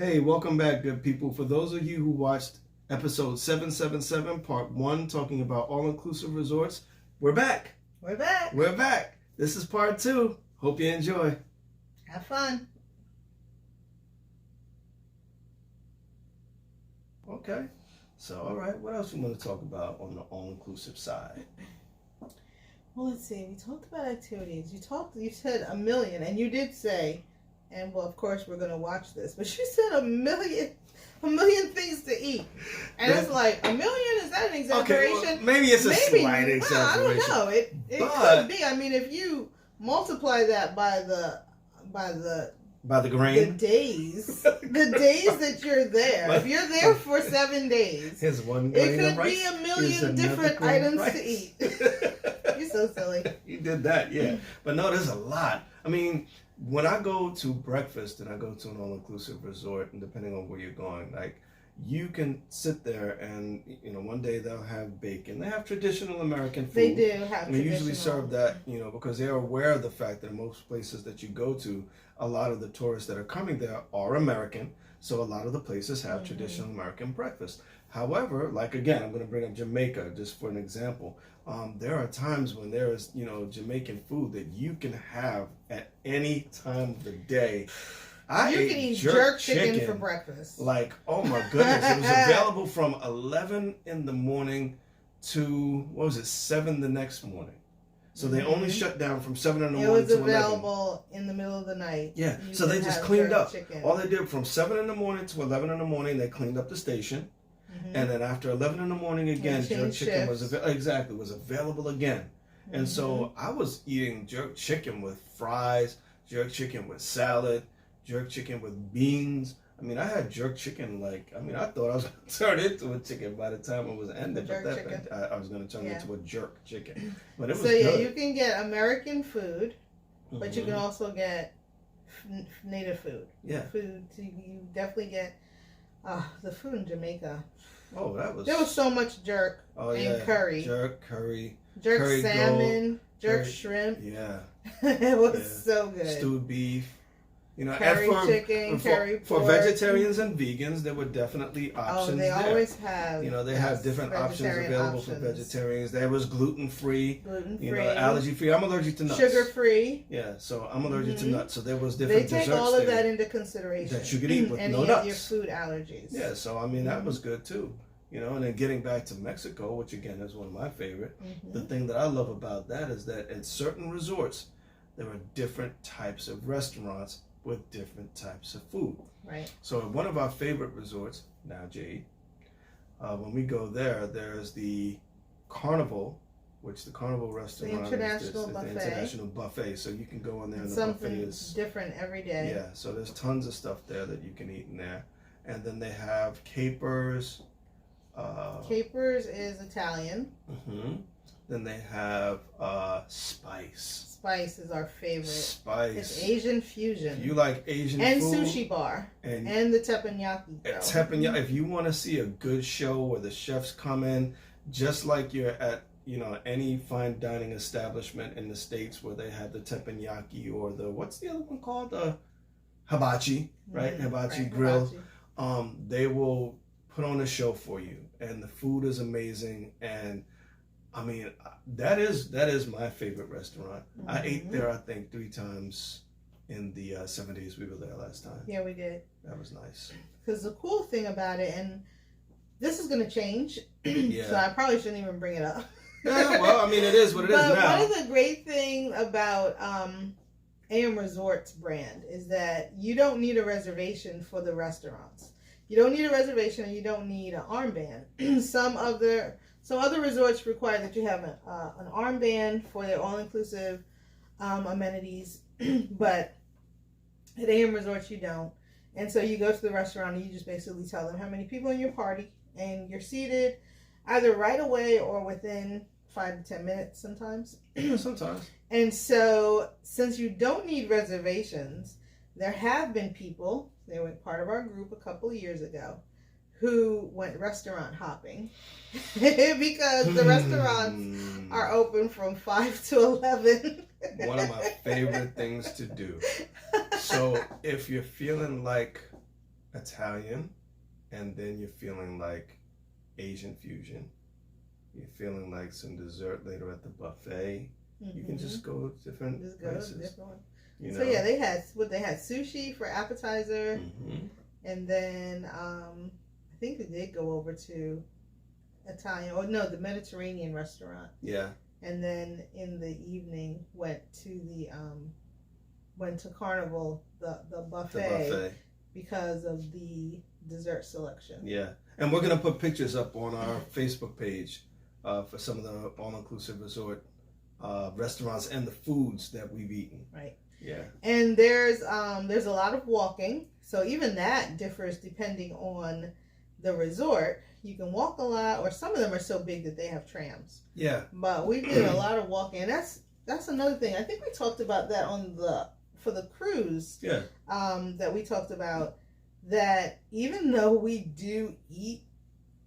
Hey, welcome back, good people. For those of you who watched episode 777, part 1, talking about all-inclusive resorts, we're back. We're back. We're back. This is part 2. Hope you enjoy. Have fun. Okay. So, all right, what else we want to talk about on the all-inclusive side? Well, let's see. We talked about activities. You said a million, and you did say, and well, of course, we're going to watch this, but you said a million things to eat. And it's like, a million? Is that an exaggeration? Okay, well, maybe it's a slight exaggeration. Well, I don't know. It could be. I mean, if you multiply that by the grain? the days that you're there. If you're there for 7 days, here's one grain it of could rice. be a million different items to eat. You're so silly. You did that, yeah. But no, there's a lot. I mean, when I go to breakfast and I go to an all-inclusive resort, and depending on where you're going, like, you can sit there and, you know, one day they'll have bacon. They have traditional American food. They do have and traditional. they usually serve that, you know, because they're aware of the fact that in most places that you go to, a lot of the tourists that are coming there are American. So a lot of the places have traditional American breakfast. However, like, again, I'm going to bring up Jamaica just for an example. There are times when there is, you know, Jamaican food that you can have at any time of the day. You can eat jerk chicken for breakfast. Like, oh my goodness. It was available from 11 in the morning to, 7 the next morning. So they only shut down from 7 in the morning to 11. It was available in the middle of the night. Yeah, so they just cleaned up. All they did from 7 in the morning to 11 in the morning, they cleaned up the station. And then after 11 in the morning again, jerk chicken was available again. And so I was eating jerk chicken with fries, jerk chicken with salad, jerk chicken with beans. I mean, I had jerk chicken I thought I was going to turn into a chicken by the time it was ended. I was going to turn into a jerk chicken. But it was good. So, yeah, you can get American food, but you can also get native food. Yeah. You definitely get the food in Jamaica. Oh, there was so much jerk and curry. Jerk, curry. Jerk salmon, jerk shrimp. Yeah. It was so good. Stewed beef. You know, curry chicken, curry pork. For vegetarians and vegans, there were definitely options there. Always have. You know, they have different options available for vegetarians. There was gluten-free. You know, allergy-free. I'm allergic to nuts. Sugar-free. Yeah, so I'm allergic to nuts. So there was different desserts They take all of that into consideration. That you could eat with no nuts. Any of your food allergies. Yeah, so I mean, that was good too. You know, and then getting back to Mexico, which again is one of my favorite, the thing that I love about that is that at certain resorts, there are different types of restaurants with different types of food. Right. So at one of our favorite resorts, now Jade, when we go there, there's the Carnival, which the Carnival restaurant is the international buffet. So you can go in there and the buffet is different every day. Yeah, so there's tons of stuff there that you can eat in there. And then they have capers. Capers is Italian. Then they have spice. Spice is our favorite. Spice. It's Asian fusion. If you like Asian food. And sushi bar. And the teppanyaki. Teppanyaki. If you want to see a good show where the chefs come in, just like you're at, you know, any fine dining establishment in the States where they have the teppanyaki or the, what's the other one called? The hibachi, right? Hibachi grill. Hibachi. They will put on a show for you. And the food is amazing. And I mean, that is my favorite restaurant. I ate there, I think, 3 times in the 7 days we were there last time. Yeah, we did. That was nice. Because the cool thing about it, and this is going to change, yeah. So I probably shouldn't even bring it up. Yeah, well, I mean, it is what it is now. One of the great things about AM Resorts brand is that you don't need a reservation for the restaurants. You don't need a reservation, and you don't need an armband. Some other resorts require that you have an armband for their all-inclusive amenities, but at AM Resorts you don't. And so you go to the restaurant and you just basically tell them how many people in your party, and you're seated either right away or within 5 to 10 minutes sometimes. Sometimes. And so since you don't need reservations, there have been people, they were part of our group a couple of years ago, who went restaurant hopping because the restaurants are open from 5 to 11. One of my favorite things to do. So if you're feeling like Italian, and then you're feeling like Asian fusion. You're feeling like some dessert later at the buffet. You can just go different places. You know? So yeah, they had sushi for appetizer, and then I think they did go over to Italian, or no, the Mediterranean restaurant. Yeah. And then in the evening went to Carnival, the buffet, because of the dessert selection. Yeah, and we're gonna put pictures up on our Facebook page for some of the all-inclusive resort restaurants and the foods that we've eaten. Right. Yeah. And there's a lot of walking, so even that differs depending on the resort. You can walk a lot, or some of them are so big that they have trams. Yeah. But we did a lot of walking, and that's another thing. I think we talked about that for the cruise. Yeah. That we talked about, that even though we do eat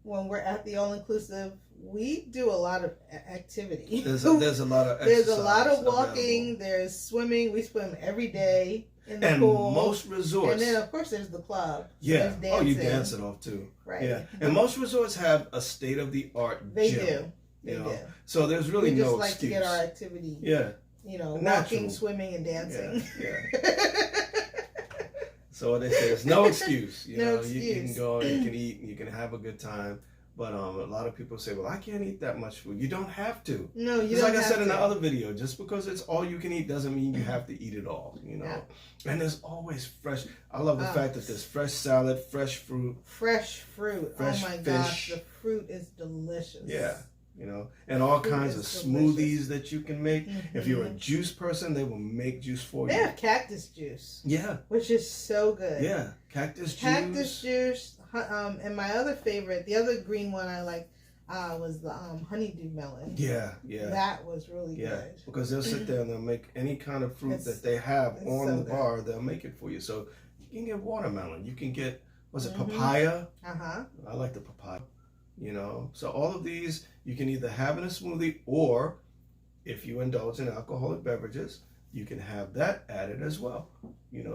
when we're at the all-inclusive, we do a lot of activity. There's a lot of exercise. There's a lot of walking. Available. There's swimming. We swim every day in the pool. And most resorts. And then, of course, there's the club. Yeah. Oh, you dance it off, too. Right. Yeah. And most resorts have a state-of-the-art They gym. do. They do. So there's really no excuse. We just like to get our activity. Yeah. Walking, swimming, and dancing. Yeah. So they say there's no excuse. You can go, you can eat, you can have a good time. But a lot of people say, well, I can't eat that much food. You don't have to. No, you don't have to. Like I said in the other video, just because it's all you can eat doesn't mean you have to eat it all, Yeah. And there's always fresh. I love the fact that there's fresh salad, fresh fruit. Fresh fruit. Fresh oh my fish. Gosh, the fruit is delicious. Yeah. And all kinds of smoothies that you can make. If you're a juice person, they will make juice for you. They have cactus juice. Yeah. Which is so good. Yeah. Cactus juice. And my other favorite, the other green one I like, was the honeydew melon. Yeah. That was really good. Because they'll sit there and they'll make any kind of fruit that they have on the bar, they'll make it for you. So you can get watermelon. You can get, papaya? I like the papaya. So all of these you can either have in a smoothie, or if you indulge in alcoholic beverages, you can have that added as well.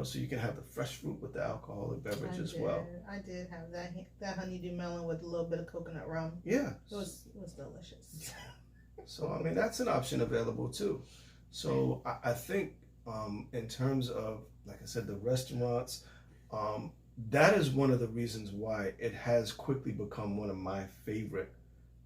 So you can have the fresh fruit with the alcoholic beverage as well. I did have that honeydew melon with a little bit of coconut rum. Yeah. It was delicious. So, that's an option available too. So I think in terms of, like I said, the restaurants, that is one of the reasons why it has quickly become one of my favorite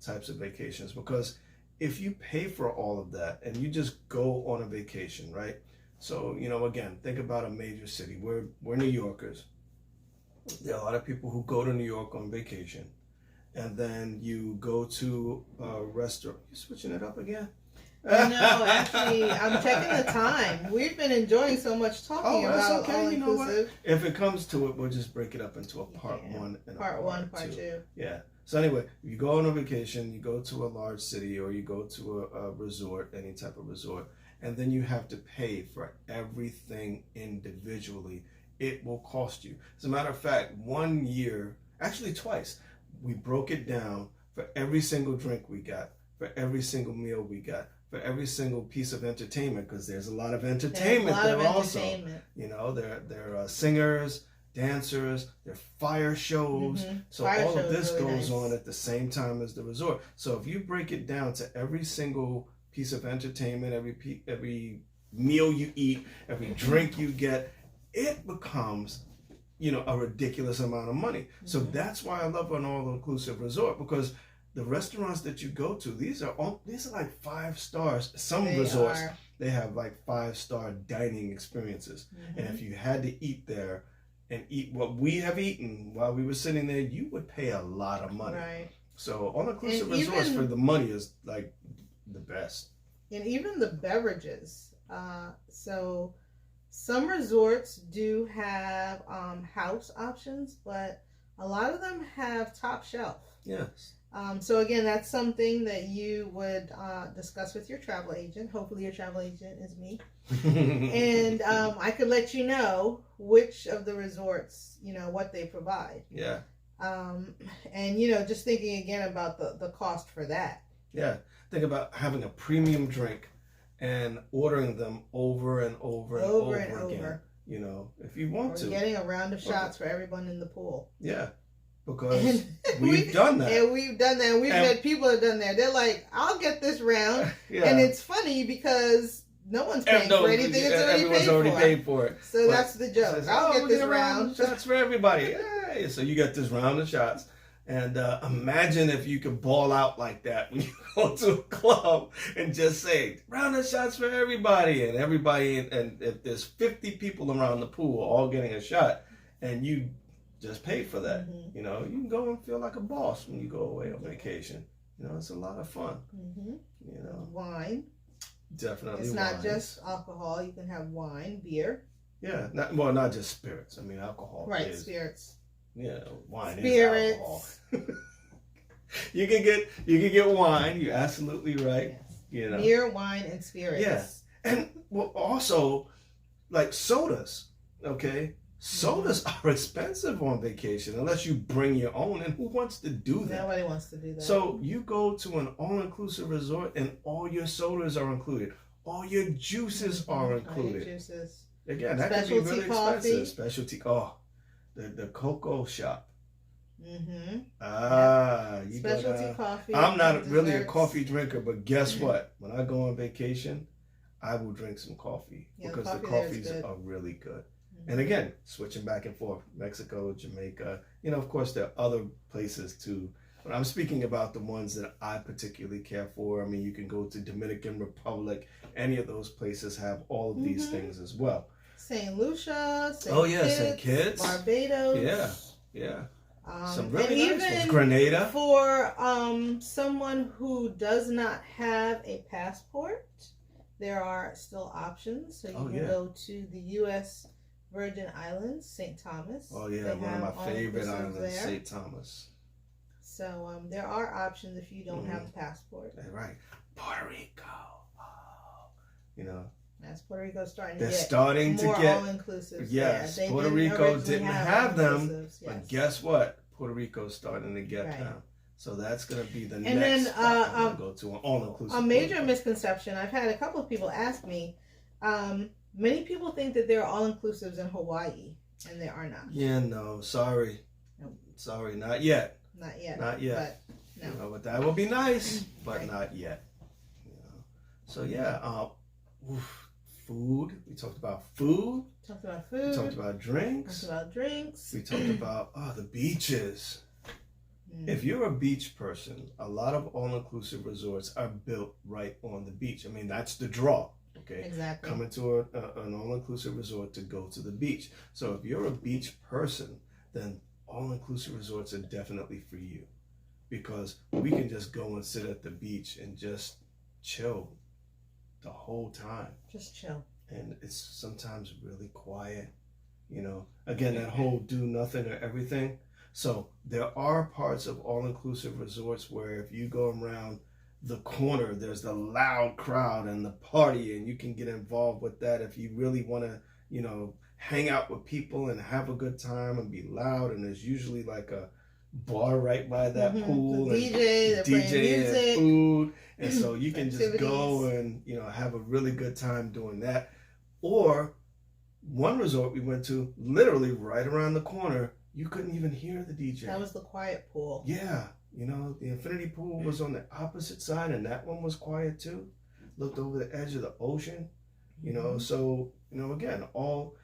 types of vacations, because if you pay for all of that and you just go on a vacation, right? So, again, think about a major city. We're New Yorkers. There are a lot of people who go to New York on vacation, and then you go to a restaurant. You switching it up again? No, actually, I'm checking the time. We've been enjoying so much talking about all-inclusive. If it comes to it, we'll just break it up into a part one and part one, part two. Yeah. So anyway, you go on a vacation, you go to a large city, or you go to a resort, any type of resort, and then you have to pay for everything individually. It will cost you. As a matter of fact, 1 year, actually twice, we broke it down for every single drink we got, for every single meal we got, for every single piece of entertainment, because there's a lot of entertainment there also. There are singers, dancers, there are fire shows. So all of this goes on at the same time as the resort. So if you break it down to every single piece of entertainment, every meal you eat, every drink you get, it becomes a ridiculous amount of money. So that's why I love an all-inclusive resort, because the restaurants that you go to, these are like 5 stars. Some resorts, they have like 5-star dining experiences. And if you had to eat there and eat what we have eaten while we were sitting there, you would pay a lot of money. Right. So all-inclusive resorts for the money is like the best. And even the beverages. So some resorts do have house options, but a lot of them have top shelf. Yes. So again, that's something that you would discuss with your travel agent. Hopefully your travel agent is me. And I could let you know which of the resorts, what they provide. Yeah. And, just thinking again about the cost for that. Yeah. Think about having a premium drink and ordering them over and over and over again. You know, if you want to. Getting a round of shots for everyone in the pool. Yeah. Because we've done that. And we've done that. We've had people that have done that. They're like, I'll get this round. Yeah. And it's funny because no one's paying for anything. It's already paid for it. So that's the joke. Says, I'll get this round. Shots for everybody. Yay. So you get this round of shots. And imagine if you could ball out like that when you go to a club and just say, round of shots for everybody. And if there's 50 people around the pool all getting a shot, and you just pay for that, you know, you can go and feel like a boss when you go away on vacation. You know, it's a lot of fun. You know, wine. Definitely. It's not just alcohol. You can have wine, beer. Yeah. Not just spirits. I mean, alcohol. Right, spirits. Yeah, wine Spirits. is alcohol. You can get wine. You're absolutely right. Yes. You know, beer, wine, and spirits. Yeah, and also like sodas. Okay, sodas are expensive on vacation unless you bring your own. And who wants to do that? Nobody wants to do that. So you go to an all-inclusive resort, and all your sodas are included. All your juices are included. All your juices. Again, that can be really expensive. Specialty. Oh. The cocoa shop. You Specialty coffee. I'm not really a coffee drinker, but guess what? When I go on vacation, I will drink some coffee because the coffees are really good. And again, switching back and forth, Mexico, Jamaica, you know, of course, there are other places too. But I'm speaking about the ones that I particularly care for. I mean, you can go to Dominican Republic. Any of those places have all of these things as well. St. Lucia, St. Kitts, Barbados. Yeah. Some really nice ones. Grenada. For someone who does not have a passport, there are still options. So you can go to the U.S. Virgin Islands, St. Thomas. Oh yeah, one of my favorite islands, St. Thomas. So there are options if you don't have a passport. Right. Puerto Rico. Oh, you know. As Puerto Rico starting to get all-inclusive. Yes, Puerto Rico didn't have them, but guess what? Puerto Rico's starting to get them. So that's going to be the next spot I'm going to go to, an all-inclusive. A major misconception, I've had a couple of people ask me, many people think that there are all-inclusives in Hawaii, and there are not. Yeah, no, sorry. Nope. Sorry, not yet. Not yet. Not yet. But, no. You know, but that would be nice, but not yet. You know. So yeah, food. We talked about food. We talked about drinks. We talked about the beaches. If you're a beach person, a lot of all-inclusive resorts are built right on the beach. I mean, that's the draw. Okay. Exactly. Coming to an all-inclusive resort to go to the beach. So if you're a beach person, then all-inclusive resorts are definitely for you, because we can just go and sit at the beach and just chill the whole time. Just chill. And it's sometimes really quiet, you know. Again, that whole do nothing or everything. So there are parts of all-inclusive resorts where if you go around the corner, there's the loud crowd and the party, and you can get involved with that if you really want to, you know, hang out with people and have a good time and be loud. And there's usually like a bar right by that pool, the DJ and food, and so you can just go and, you know, have a really good time doing that. Or one resort we went to, literally right around the corner, you couldn't even hear the DJ. That was the quiet pool. Yeah, you know, the infinity pool was on the opposite side, and that one was quiet too. Looked over the edge of the ocean, you know. So, you know, again, all,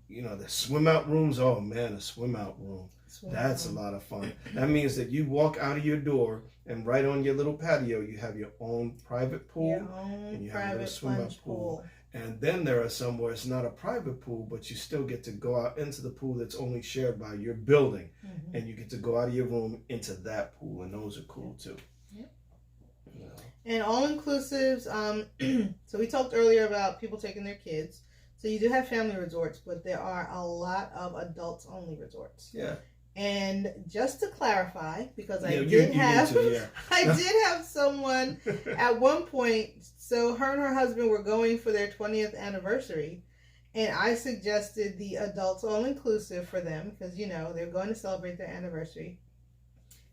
you know, the swim out rooms. Oh man, a swim out room. That's a lot of fun. That means that you walk out of your door, and right on your little patio, you have your own private pool, and you have a little swim out pool. And then there are some where it's not a private pool, but you still get to go out into the pool that's only shared by your building, and you get to go out of your room into that pool, and those are cool too. Yep. You know. And all inclusives. So we talked earlier about people taking their kids. So you do have family resorts, but there are a lot of adults only resorts. Yeah. And just to clarify, because I did have someone at one point. So her and her husband were going for their 20th anniversary, and I suggested the adults all inclusive for them because, you know, they're going to celebrate their anniversary.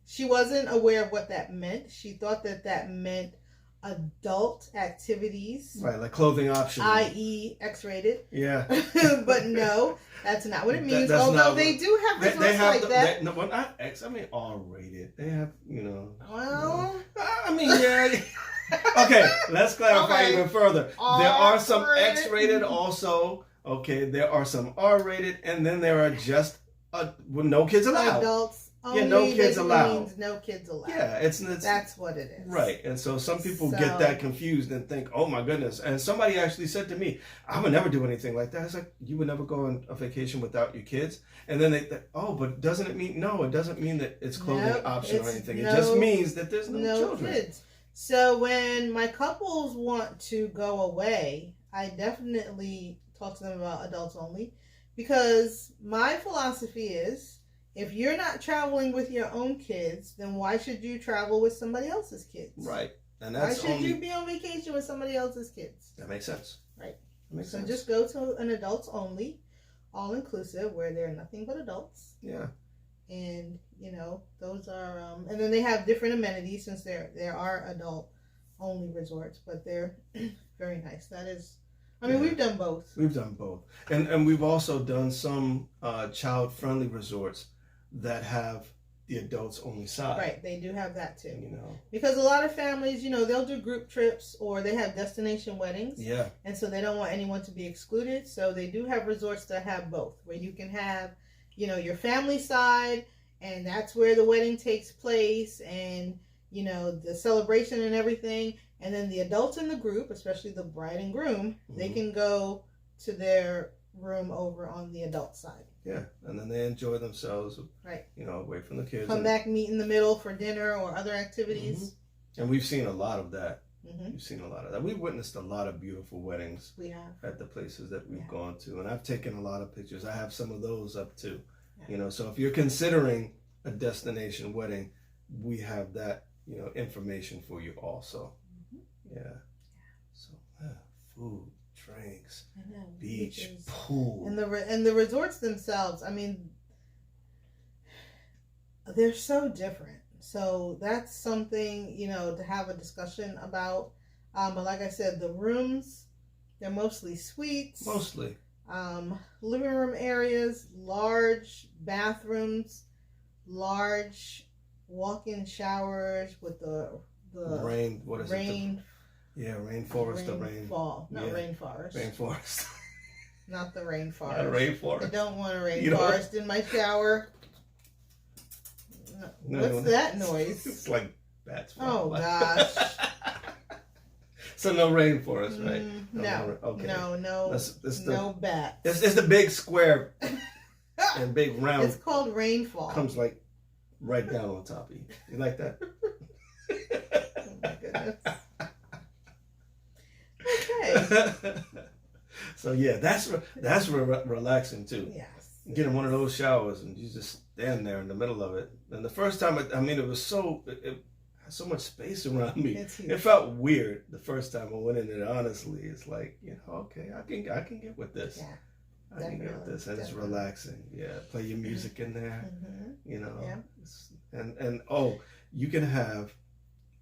She wasn't aware of what that meant. She thought that meant adult activities. Right, like clothing options. I.e. X-rated. Yeah. But no, that's not what it means. That's although they do have resorts they have like that. No, well, not X. I mean R-rated. They have, Well. I mean, yeah. Okay, let's clarify even further. There are some R-rated. X-rated also. Okay, there are some R-rated, and then there are just no kids allowed. Adults only. Yeah, no kids allowed. Means no kids allowed. Yeah, it's that's what it is. Right, and so some people get that confused and think, "Oh my goodness!" And somebody actually said to me, "I would never do anything like that." It's like, you would never go on a vacation without your kids, and then oh, but doesn't it mean no? It doesn't mean that it's clothing option or anything. It just means that there's no children. Kids. So when my couples want to go away, I definitely talk to them about adults only, because my philosophy is, if you're not traveling with your own kids, then why should you travel with somebody else's kids? Right. And why should you be on vacation with somebody else's kids? That makes sense. Right. That makes sense. So just go to an adults only, all inclusive, where there are nothing but adults. Yeah. And those are and then they have different amenities, since there are adult only resorts, but they're very nice. That is, I mean, we've done both. We've done both, and we've also done some child friendly resorts that have the adults only side. Right, they do have that too. Because a lot of families, they'll do group trips, or they have destination weddings. Yeah. And so they don't want anyone to be excluded. So they do have resorts that have both, where you can have, your family side, and that's where the wedding takes place, and the celebration and everything. And then the adults in the group, especially the bride and groom, they can go to their room over on the adult side. Yeah, and then they enjoy themselves, right? Away from the kids. Come back, meet in the middle for dinner or other activities. And we've seen a lot of that. Mm-hmm. We've seen a lot of that. We've witnessed a lot of beautiful weddings. We have. At the places that we've gone to, and I've taken a lot of pictures. I have some of those up too. Yeah. So if you're considering a destination wedding, we have that, information for you also. Mm-hmm. Yeah. So food, drinks, beach, pool, and the resorts themselves. I mean, they're so different. So that's something to have a discussion about. But like I said, the rooms, they're mostly suites. Mostly. Living room areas, large bathrooms, large walk-in showers with the rain. What is rain? Rainforest. Rainfall, not rainforest. Rainforest. Not the rainforest. Not rainforest. I don't want a rainforest in my shower. No, what's that noise? It's like bats. Oh gosh. So no rainforest, right? No. Okay. No. No bats. It's the big square and big round. It's called rainfall. Comes like right down on top of you. You like that? Oh my goodness. Okay. So yeah, that's relaxing too. Yes. Get in one of those showers and you just stand there in the middle of it. And the first time, it was so so much space around me. It felt weird the first time I went in it. Honestly, it's like, okay, I can get with this. Yeah, I can get with this, and it's relaxing. Yeah, play your music in there. Yeah. And you can have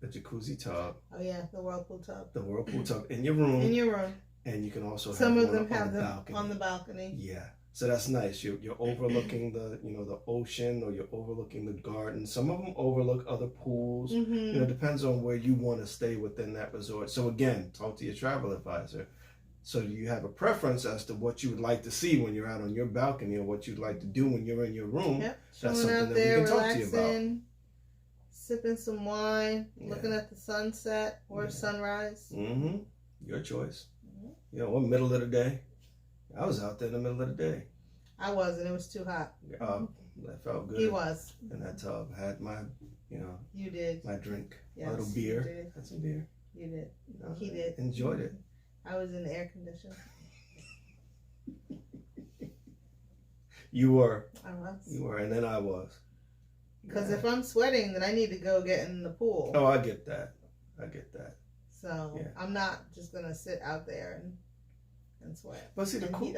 a jacuzzi tub. Oh yeah, the whirlpool tub. The whirlpool tub in your room. In your room. And you can also some have of them have them balcony. on the balcony. Yeah. So that's nice. You're overlooking the the ocean, or you're overlooking the garden. Some of them overlook other pools. Mm-hmm. Depends on where you want to stay within that resort. So again, talk to your travel advisor. So you have a preference as to what you would like to see when you're out on your balcony, or what you'd like to do when you're in your room. Yep. That's something out there, that we can talk to you about. Sipping some wine, looking at the sunset or sunrise. Mm-hmm. Your choice. Or middle of the day. I was out there in the middle of the day. I wasn't. It was too hot. That felt good. He was. In that tub. Had my, You did. My drink. Yes, a little beer. You did. Had some beer. You did. He did. Enjoyed it. I was in the air conditioner. You were. I was. You were, and then I was. Because if I'm sweating, then I need to go get in the pool. Oh, I get that. So I'm not just gonna sit out there and sweat. But see, the cool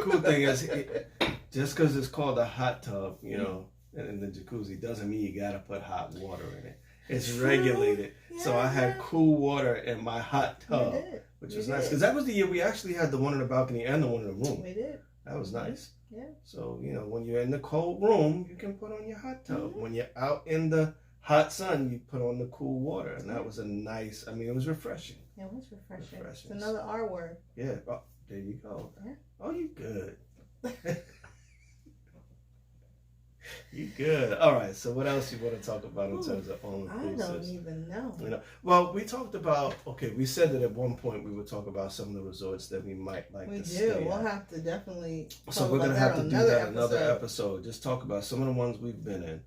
cool thing is, just because it's called a hot tub, in the jacuzzi, doesn't mean you gotta put hot water in it. It's regulated. Yeah, so I had cool water in my hot tub, which was nice. Because that was the year we actually had the one in the balcony and the one in the room. We did. That was nice. Yeah. So, when you're in the cold room, you can put on your hot tub. When you're out in the hot sun, you put on the cool water. And that was a nice, it was refreshing. It was refreshing. It's another R word. Yeah. Oh, there you go. Yeah. Oh, you good. You good. All right. So what else you want to talk about in terms of all-inclusives? I don't even know. Well, we talked about, we said that at one point we would talk about some of the resorts that we might like to stay at. We'll have to definitely talk So we're going to have to do that another episode. episode. Just talk about some of the ones we've been in.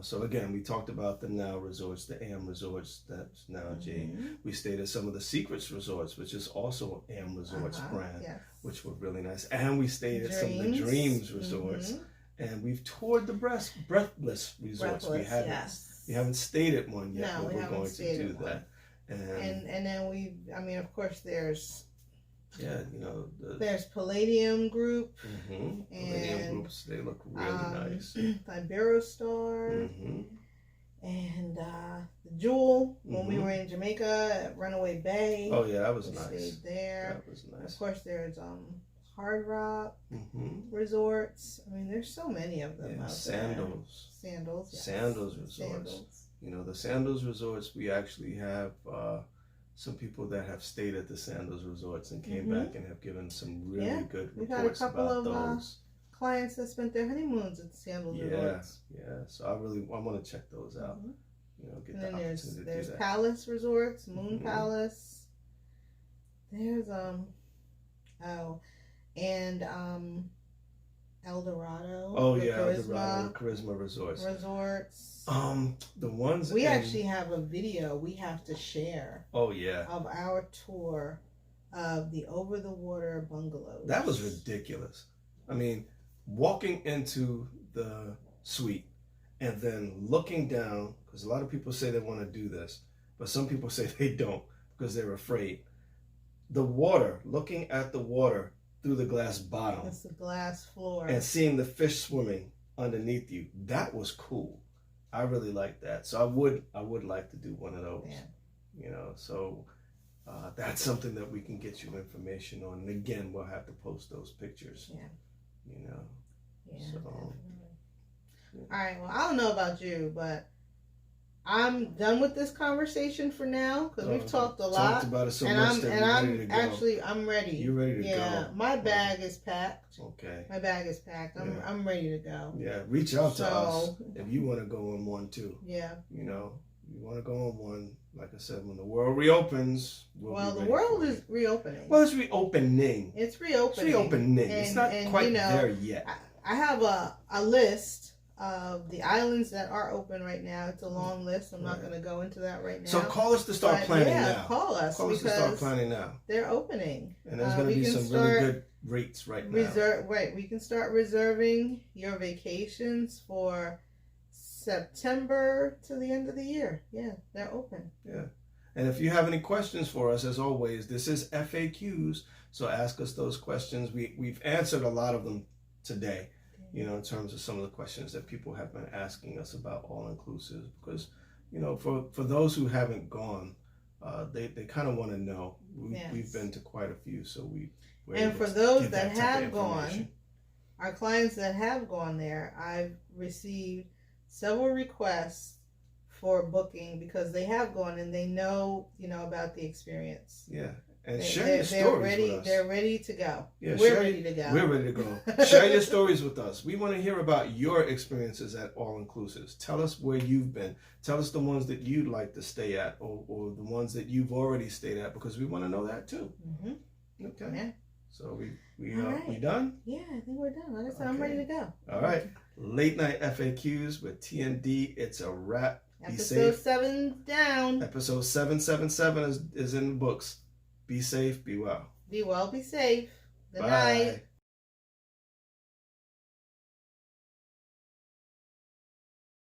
So again, we talked about the Now Resorts, the AM Resorts, that's Now J. We stayed at some of the Secrets Resorts, which is also AM Resorts brand, which were really nice. And we stayed at some of the Dreams Resorts. And we've toured the Breathless Resorts. We haven't stayed at one yet, but we're going to do that. And then of course there's there's Palladium Group. And Palladium Groups, they look really nice. Iberostar. And the Jewel, when we were in Jamaica at Runaway Bay. Oh yeah, that was nice. Stayed there. That was nice. Of course there's Hard Rock Resorts. There's so many of them out Sandals. there. Sandals. Yes. Sandals Resorts. The Sandals Resorts, we actually have some people that have stayed at the Sandals Resorts and came back and have given some really good reports about those. Clients that spent their honeymoons at the Sandals Resorts. Yeah. So I want to check those out. Get and the then opportunity to there's do that. Palace Resorts, Moon Palace. There's Eldorado. Oh yeah, Eldorado, Charisma Resorts. The ones we actually have a video we have to share. Oh yeah. Of our tour of the Over the Water bungalows. That was ridiculous. Walking into the suite and then looking down, because a lot of people say they want to do this, but some people say they don't because they're afraid. The water, looking at the water through the glass bottom. It's the glass floor. And seeing the fish swimming underneath you. That was cool. I really like that. So I would like to do one of those. Yeah. So that's something that we can get you information on. And again, we'll have to post those pictures. Yeah. Yeah. So, all right. Well, I don't know about you, but I'm done with this conversation for now because we've talked a lot. Talked about it so and much I'm ready. You're ready to go. Yeah, my bag is packed. Okay. My bag is packed. I'm ready to go. Yeah, reach out to us if you want to go on one too. Yeah. You want to go on one. Like I said, when the world reopens, the world is reopening. Well, it's reopening. It's reopening. It's reopening. It's not quite there yet. I have a list of the islands that are open right now. It's a long list. I'm not going to go into that right now. So call us to start planning now. Call us to start planning now. They're opening. And there's going to be some really good rates right now. We can start reserving your vacations for September to the end of the year. Yeah, they're open. Yeah. And if you have any questions for us, as always, this is FAQs. So ask us those questions. We've answered a lot of them today. In terms of some of the questions that people have been asking us about all-inclusive, because, for those who haven't gone, they kind of want to know. We've been to quite a few, so and for those that have gone, our clients that have gone there, I've received several requests for booking because they have gone and they know, about the experience. Yeah. And share your stories with us. They're ready to go. Yeah, we're ready to go. We're ready to go. Share your stories with us. We want to hear about your experiences at All Inclusives. Tell us where you've been. Tell us the ones that you'd like to stay at or the ones that you've already stayed at because we want to know that too. Mm-hmm. Okay. Yeah. So we done? Yeah, I think we're done. Like I said, I'm ready to go. All right. Late Night FAQs with TND. It's a wrap. Episode 7 down. Episode 777 is in the books. Be safe, be well. Be well, be safe. Good Bye. night.